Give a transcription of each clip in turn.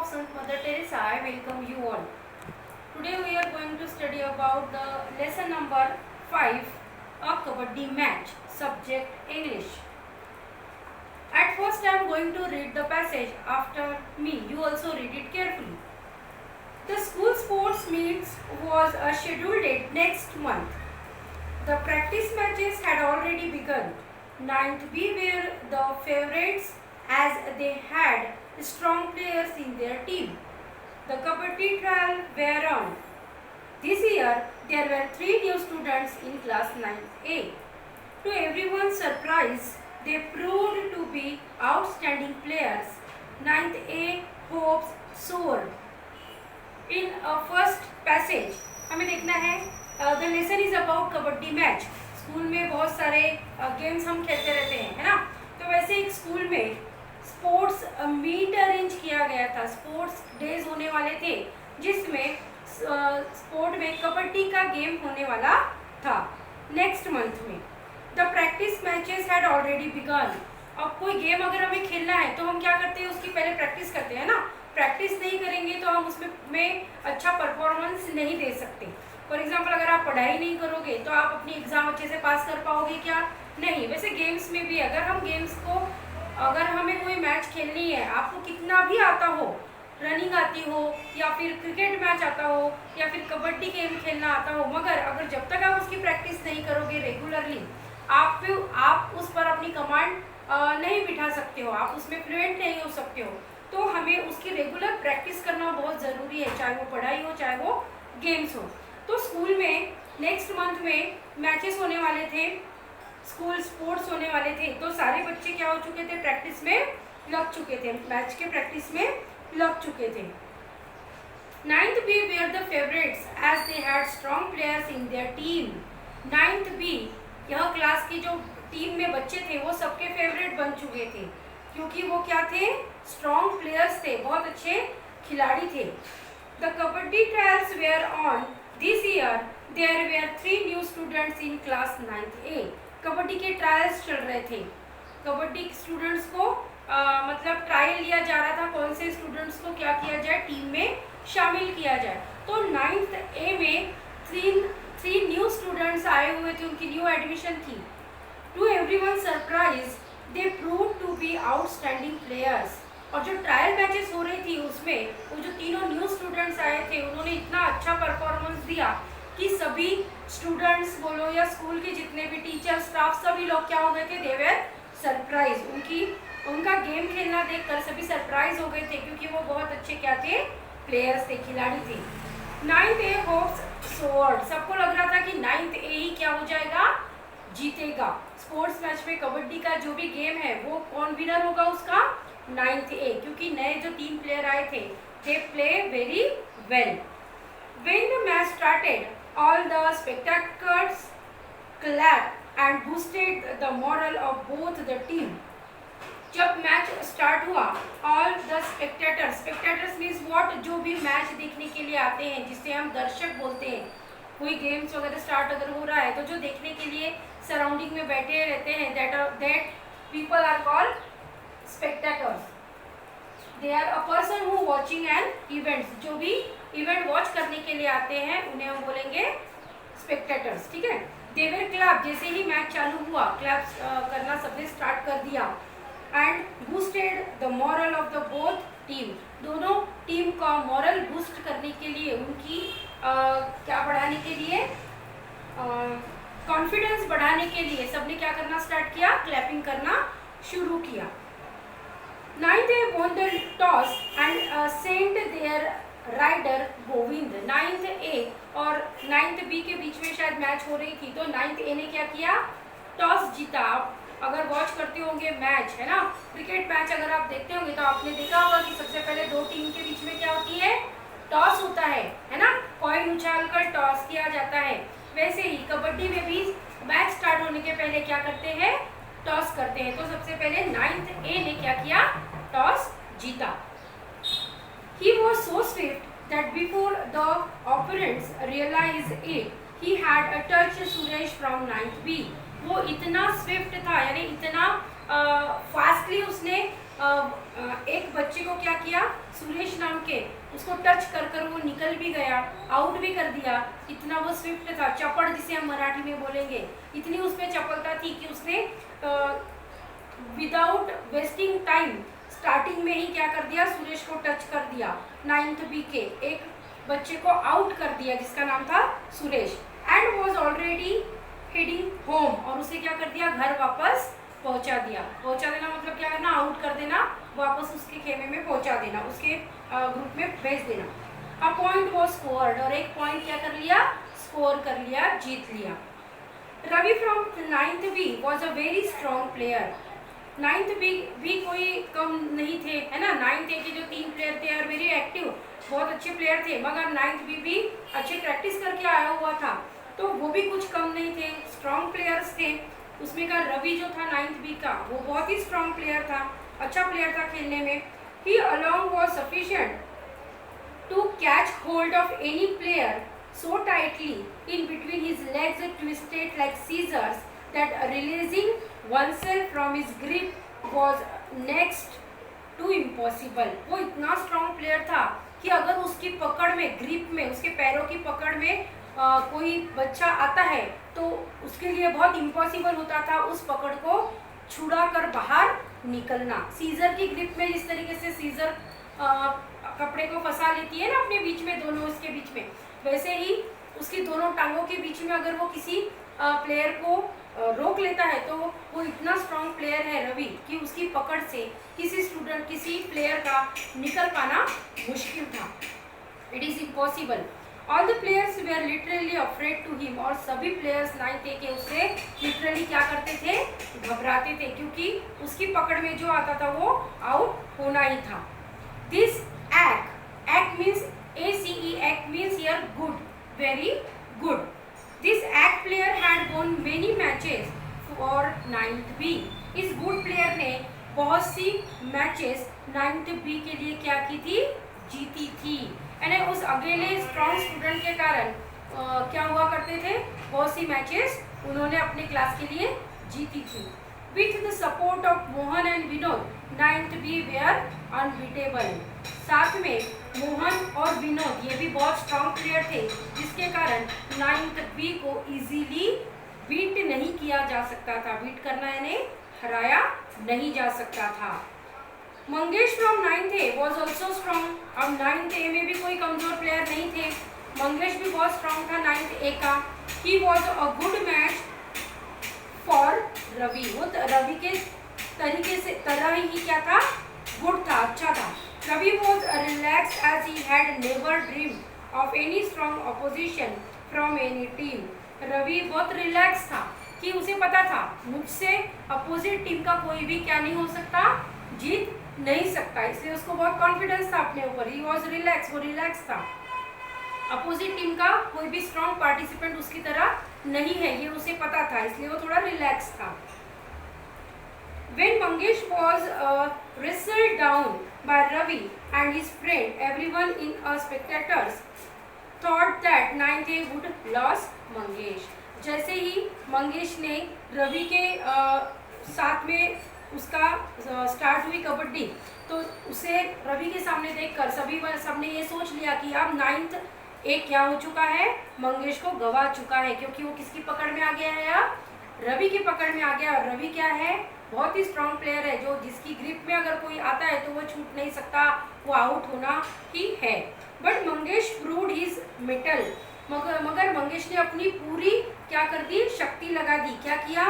of Sant Mother Teresa, I welcome you all. Today we are going to study about the lesson number 5, a Kabaddi match, subject English. At first I am going to read the passage after me. You also read it carefully. The school sports meets was a scheduled date next month. The practice matches had already begun. 9th B were the favorites as they had strong players in their team. The Kabaddi trial were on. This year there were 3 new students in class 9th A. To everyone's surprise, they proved to be outstanding players. 9th A hopes soared. In first passage हमें देखना है the lesson is about kabaddi match. School में बहुत सारे games हम खेलते रहते हैं, है ना. तो वैसे एक स्कूल में स्पोर्ट्स मीट अरेंज किया गया था. स्पोर्ट्स डेज होने वाले थे जिसमें स्पोर्ट में कबड्डी का गेम होने वाला था नेक्स्ट मंथ में. The practice matches had already begun. अब कोई गेम अगर हमें खेलना है तो हम क्या करते हैं, उसकी पहले प्रैक्टिस करते हैं ना. प्रैक्टिस नहीं करेंगे तो हम उसमें अच्छा परफॉर्मेंस नहीं दे सकते. फॉर एग्जाम्पल अगर आप पढ़ाई नहीं करोगे तो आप अपनी एग्ज़ाम अच्छे से पास कर पाओगे क्या? नहीं. वैसे गेम्स में भी अगर हमें कोई मैच खेलनी है, आपको कितना भी आता हो, रनिंग आती हो या फिर क्रिकेट मैच आता हो या फिर कबड्डी गेम खेलना आता हो, मगर अगर जब तक आप उसकी प्रैक्टिस नहीं करोगे रेगुलरली, आप उस पर अपनी कमांड नहीं बिठा सकते हो, आप उसमें फ्लुएंट नहीं हो सकते हो. तो हमें उसकी रेगुलर प्रैक्टिस करना बहुत ज़रूरी है, चाहे वो पढ़ाई हो चाहे वो गेम्स हो. तो स्कूल में नेक्स्ट मंथ में मैचेस होने वाले थे, स्कूल स्पोर्ट्स होने वाले थे. तो सारे बच्चे क्या हो चुके थे, प्रैक्टिस में लग चुके थे, मैच के प्रैक्टिस में लग चुके थे. 9th B were the favorites as they had strong players in their team. 9th B यह क्लास की जो टीम में बच्चे थे वो सबके फेवरेट बन चुके थे क्योंकि वो क्या थे, स्ट्रॉन्ग प्लेयर्स थे, बहुत अच्छे खिलाड़ी थे. The kabaddi trials were on this year. There were 3 new students in class 9th A. Kabaddi के ट्रायल्स चल रहे थे. कबड्डी स्टूडेंट्स को मतलब ट्रायल लिया जा रहा था, कौन से स्टूडेंट्स को क्या किया जाए, टीम में शामिल किया जाए. तो 9th A में 3 न्यू स्टूडेंट्स आए हुए थे, उनकी न्यू एडमिशन थी. To everyone surprise they prove to be outstanding players. और जो ट्रायल मैचेस हो रही थी उसमें वो जो तीनों न्यू स्टूडेंट्स आए थे उन्होंने इतना अच्छा परफॉर्मेंस दिया कि सभी स्टूडेंट्स बोलो या स्कूल के जितने भी टीचर स्टाफ सभी लोग क्या हो गए थे, दे वर सरप्राइज. उनका गेम खेलना देखकर सभी सरप्राइज हो गए थे क्योंकि वो बहुत अच्छे क्या थे, प्लेयर्स थे, खिलाड़ी थे. 9th A hopes सोअर्ड. सबको लग रहा था कि 9th A ही क्या हो जाएगा, जीतेगा. स्पोर्ट्स मैच में कबड्डी का जो भी गेम है वो कौन विनर होगा उसका, 9th A, क्योंकि नए जो 3 प्लेयर आए थे they play very well. When the match started, all the spectators clapped and boosted the morale of both the team. जब मैच स्टार्ट हुआ, all the spectators means what, जो भी मैच देखने के लिए आते हैं, जिससे हम दर्शक बोलते हैं. कोई गेम्स वगैरह स्टार्ट अगर हो रहा है तो जो देखने के लिए सराउंडिंग में बैठे रहते हैं, that people are called spectators. They are a person who watching an events. जो भी इवेंट वॉच करने के लिए आते हैं उन्हें हम बोलेंगे स्पेक्टेटर्स. ठीक है. दे वर क्लैप. जैसे ही मैच चालू हुआ क्लैप्स करना सबने स्टार्ट कर दिया. And boosted the moral of the both team. दोनों टीम का मॉरल बूस्ट करने के लिए, उनकी क्या बढ़ाने के लिए, कॉन्फिडेंस बढ़ाने के लिए सबने क्या करना स्टार्ट किया, क्लैपिंग करना शुरू किया. 9th A won the toss and sent their rider Govind. 9th A और 9th B के बीच में शायद मैच हो रही थी तो 9th A ने क्या किया, टॉस जीता. अगर वॉच करते होंगे मैच, है ना, क्रिकेट मैच अगर आप देखते होंगे तो आपने देखा होगा कि सबसे पहले 2 टीम के बीच में क्या होती है, टॉस होता है ना. कॉइन उछाल कर टॉस किया जाता है. वैसे ही कबड्डी में भी मैच स्टार्ट होने के पहले क्या करते हैं, टॉस करते हैं. तो सबसे पहले 9th A ने क्या किया, टॉस जीता. He was so swift that before the opponents realized it, he had touched Suresh from 9th B. वो इतना स्विफ्ट था, यानी इतना फास्टली उसने एक बच्चे को क्या किया, सुरेश नाम के, उसको टच कर कर वो निकल भी गया, आउट भी कर दिया। इतना वो स्विफ्ट था, चपड़ जिसे हम मराठी में बोलेंगे, इतनी उसमें चपलता थी कि उसने विदाउट वेस्टिंग टाइम स्टार्टिंग में ही क्या कर दिया, सुरेश को टच कर दिया, 9th बी के एक बच्चे को आउट कर दिया जिसका नाम था Suresh. And was already heading home, और उसे क्या कर दिया, घर वापस पहुंचा दिया। पहुंचा देना मतलब क्या करना, आउट कर देना, वापस उसके खेमे में पहुंचा देना, उसके ग्रुप में भेज देना। अ पॉइंट वॉज स्कोर्ड, और एक पॉइंट क्या कर लिया, स्कोर कर लिया, जीत लिया। Ravi from 9th B was a very strong player. 9th भी कोई कम नहीं थे, है ना। 9th ए के जो 3 प्लेयर थे और वेरी एक्टिव, बहुत अच्छे प्लेयर थे, मगर 9th बी भी अच्छे प्रैक्टिस करके आया हुआ था, तो वो भी कुछ कम नहीं थे, स्ट्रॉन्ग प्लेयर्स थे। उसमें का रवि जो था 9th बी का, वो बहुत ही स्ट्रॉन्ग प्लेयर था, अच्छा प्लेयर था खेलने में। He alone was sufficient to catch hold of any player so tightly in between his legs twisted like scissors that releasing oneself from his grip was next to impossible। वो इतना strong player था कि अगर उसकी पकड़ में, grip में, उसके पैरों की पकड़ में कोई बच्चा आता है तो उसके लिए बहुत इम्पॉसिबल होता था उस पकड़ को छुड़ा कर बाहर निकलना। सीजर की ग्रिप में जिस तरीके से सीजर कपड़े को फंसा लेती है ना अपने बीच में, दोनों इसके बीच में, वैसे ही उसकी दोनों टांगों के बीच में अगर वो किसी प्लेयर को रोक लेता है तो वो इतना स्ट्रॉन्ग प्लेयर है रवि कि उसकी पकड़ से किसी प्लेयर का निकल पाना मुश्किल था। It is impossible. All the players they are literally afraid to him, और सभी प्लेयर्स 9th ए के उससे लिटरली क्या करते थे, घबराते थे, क्योंकि उसकी पकड़ में जो आता था वो आउट होना ही था। This act means ACE, act means here good, very good. This act player had won many matches for 9th B। इस good player ने बहुत सी मैचेस 9th B के लिए क्या की थी, जीती थी। यानी उस अकेले स्ट्रॉन्ग स्टूडेंट के कारण क्या हुआ करते थे, बहुत सी मैचेस उन्होंने अपने क्लास के लिए जीती थी। With the support of Mohan and Vinod 9th B were unbeatable। साथ में मोहन और विनोद ये भी बहुत स्ट्रॉन्ग प्लेयर थे, जिसके कारण 9th B को इजीली बीट नहीं किया जा सकता था, बीट करना यानी हराया नहीं जा सकता था। Mangesh from 9th A was also strong. अब 9th A में भी कोई कमजोर प्लेयर नहीं थे, मंगेश भी बहुत स्ट्रॉन्ग था 9th A का। He was a good match for Ravi, वो रवि के तरीके से तरह ही क्या था, गुड था, अच्छा था। Ravi was relax as he had never dream of any strong opposition from any team. Ravi बहुत रिलैक्स था कि उसे पता था मुझसे अपोजिट टीम का कोई भी क्या नहीं हो सकता, जीत नहीं सकता, इसलिए उसको बहुत कॉन्फिडेंस था अपने ऊपर। ही वॉज रिलैक्स, वो रिलैक्स था, अपोजिट टीम का कोई भी स्ट्रॉन्ग पार्टिसिपेंट उसकी तरह नहीं है, ये उसे पता था, इसलिए वो थोड़ा रिलैक्स था। When Mangesh was wrestled down by Ravi and his friend, everyone in spectators thought that 9th A would lose Mangesh। जैसे ही मंगेश ने रवि के साथ में उसका स्टार्ट हुई कबड्डी, तो उसे रवि के सामने देखकर सबने ये सोच लिया कि अब 9th A क्या हो चुका है, मंगेश को गवा चुका है, क्योंकि वो किसकी पकड़ में आ गया है, अब रवि की पकड़ में आ गया। और रवि क्या है, बहुत ही स्ट्रॉन्ग प्लेयर है, जो जिसकी ग्रिप में अगर कोई आता है तो वो छूट नहीं सकता, वो आउट होना ही है। But Mangesh proved his metal, मगर मंगेश ने अपनी पूरी क्या कर दी, शक्ति लगा दी। क्या किया,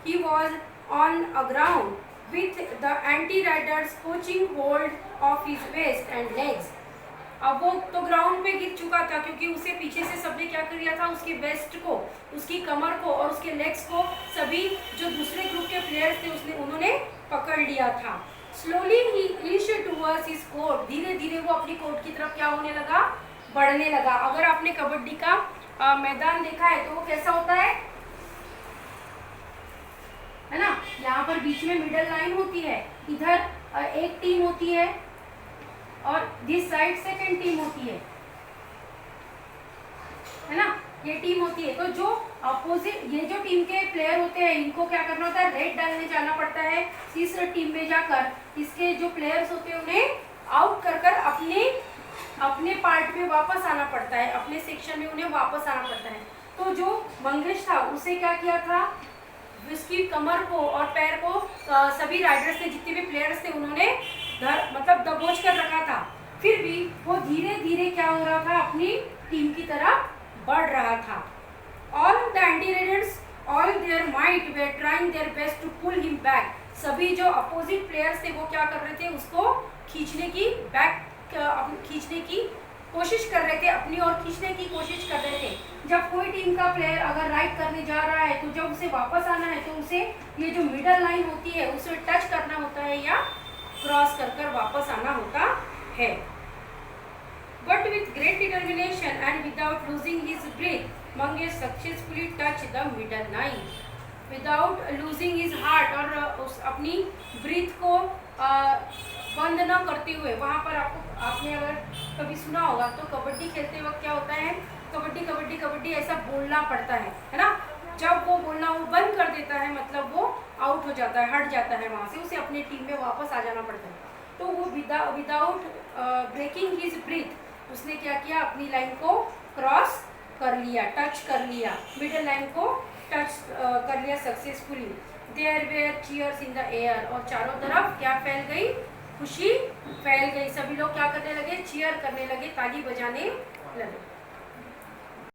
he was on a ground with the anti raiders catching hold of his waist and legs. अब वो तो ग्राउंड पे गिर चुका था, क्योंकि उसे पीछे से सबने क्या कर दिया था, उसके वेस्ट को, उसकी कमर को और उसके लेग्स को सभी जो दूसरे ग्रुप के प्लेयर्स थे उन्होंने पकड़ लिया था। स्लोली ही इंच्ड टुवर्ड्स हिज कोर्ट, धीरे धीरे वो अपनी कोर्ट की तरफ क्या होने लगा, बढ़ने लगा। अगर आपने कबड्डी का मैदान देखा है तो वो कैसा होता है ना, यहाँ पर बीच में मिडल लाइन होती है, इधर एक टीम होती है और दिस साइड सेकंड टीम होती है ना। ये टीम होती है। तो जो अपोजिट, ये जो टीम के प्लेयर होते हैं इनको क्या करना होता है, रेड डालने जाना पड़ता है। तीसरे टीम में जाकर इसके जो प्लेयर्स होते हैं उन्हें आउट कर कर अपने पार्ट में वापस आना पड़ता है, अपने सेक्शन में उन्हें वापस आना पड़ता है। तो जो मंगेश था उसे क्या किया था, उसकी कमर को और पैर को सभी राइडर्स थे, जितने भी प्लेयर्स थे उन्होंने मतलब दबोच कर रखा था। फिर भी वो धीरे धीरे क्या हो रहा था, अपनी टीम की तरफ बढ़ रहा था। All the anti raiders all their might were trying their best to pull him back. सभी जो अपोजिट प्लेयर्स थे वो क्या कर रहे थे, उसको खींचने की कोशिश कर रहे थे, अपनी ओर खींचने की कोशिश कर रहे थे। जब कोई टीम का प्लेयर अगर राइड करने जा रहा है तो जब उसे वापस आना है तो उसे ये जो मिडल लाइन होती है उसे टच करना होता है या क्रॉस कर कर वापस आना होता है। But with great determination and without losing his breath, Mangesh successfully touched the middle line. Without losing his heart और उस अपनी ब्रीथ को बंद न करते हुए, वहाँ पर आपने अगर कभी सुना होगा तो कबड्डी खेलते वक्त क्या होता है, कबड्डी कबड्डी कबड्डी ऐसा बोलना पड़ता है ना। जब वो बोलना वो बंद कर देता है मतलब वो आउट हो जाता है, हट जाता है वहाँ से, उसे अपनी टीम में वापस आ जाना पड़ता है। तो वो विदाउट ब्रेकिंग हिज ब्रीथ उसने क्या किया, अपनी लाइन को क्रॉस कर लिया, टच कर लिया, मिडिल लाइन को टच कर लिया successfully. There were cheers in the air, और चारों तरफ क्या फैल गई, खुशी फैल गई। सभी लोग क्या करने लगे, चीयर करने लगे, ताली बजाने लगे।